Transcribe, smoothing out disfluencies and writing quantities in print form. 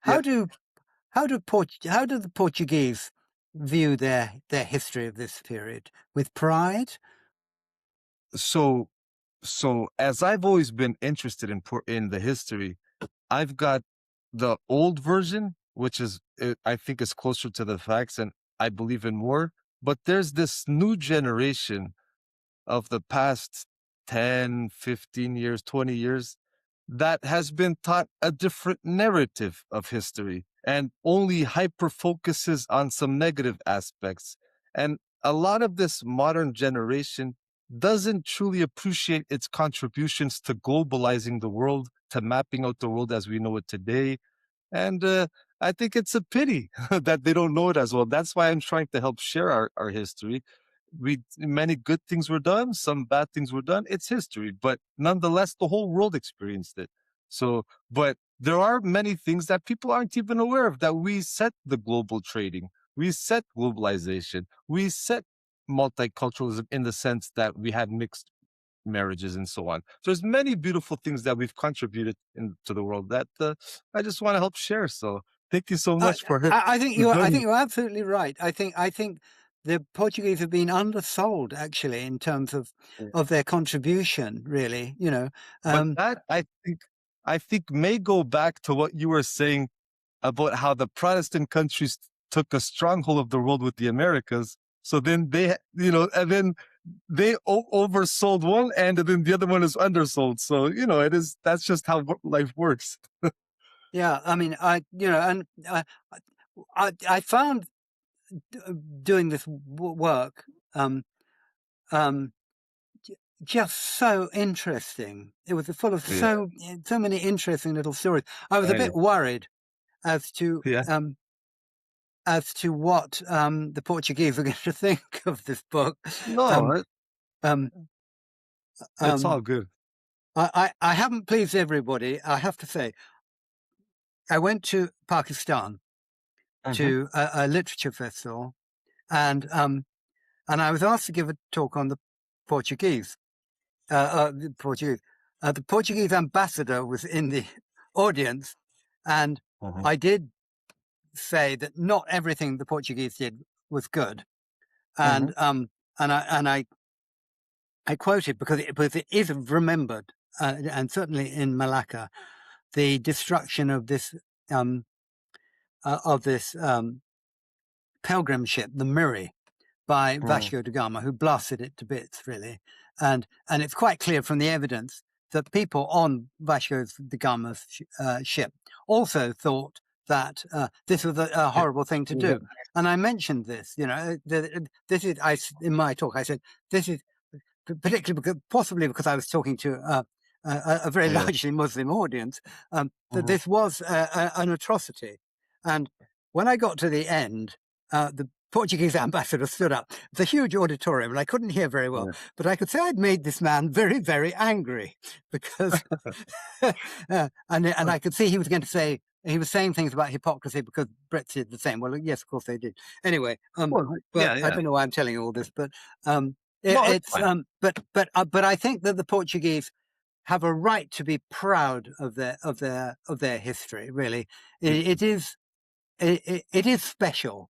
Yeah. How do how do the Portuguese view their history of this period? With pride? So, so as I've always been interested in the history, I've got the old version, which is I think is closer to the facts, and I believe in more. But there's this new generation of the past 10, 15 years, 20 years that has been taught a different narrative of history and only hyper focuses on some negative aspects. And a lot of this modern generation doesn't truly appreciate its contributions to globalizing the world, to mapping out the world as we know it today. And I think it's a pity that they don't know it as well. That's why I'm trying to help share our history. Many good things were done, some bad things were done. It's history, but nonetheless, the whole world experienced it. So, but there are many things that people aren't even aware of, that we set the global trading, we set globalization, we set multiculturalism in the sense that we had mixed marriages and so on. So there's many beautiful things that we've contributed into the world that I just want to help share. So thank you so I, much for I think for you're. I joining. think you're absolutely right. I think the Portuguese have been undersold, actually, in terms of their contribution. Really, But um, that I think may go back to what you were saying about how the Protestant countries took a stronghold of the world with the Americas. So then and then they oversold one end, and then the other one is undersold. So that's just how life works. yeah. I mean, and I found doing this work um, um, just so interesting. It was full of Yeah, so many interesting little stories. I was a yeah, bit worried as to yeah. um, what the Portuguese are going to think of this book. No, Um, um, it's um, all good. I haven't pleased everybody. I have to say, I went to Pakistan Hmm. to a literature festival, and I was asked to give a talk on the Portuguese. The Portuguese. The Portuguese ambassador was in the audience, and Hmm. I did say that not everything the Portuguese did was good, Hmm. and I quoted because it is remembered, and certainly in Malacca, the destruction um, of this pilgrim ship, the Miri, by Hmm. Vasco da Gama, who blasted it to bits, really. And it's quite clear from the evidence that people on Vasco da Gama's ship also thought that this was a Yeah. horrible thing to Yeah. do. And I mentioned this, this is, in my talk, I said, this is particularly possibly because I was talking to a very Yeah. largely Muslim audience, that Mhm. this was an atrocity. And when I got to the end, the Portuguese ambassador stood up. It's a huge auditorium, and I couldn't hear very well, Yeah. but I could say I'd made this man very, very angry because, and I could see he was going to say, he was saying things about hypocrisy because Brits did the same. Well, yes, of course they did. Anyway, Well, but yeah, I yeah. don't know why I'm telling you all this, but No, it's it's fine. but I think that the Portuguese have a right to be proud of their history. Really, Mm, it is it is special.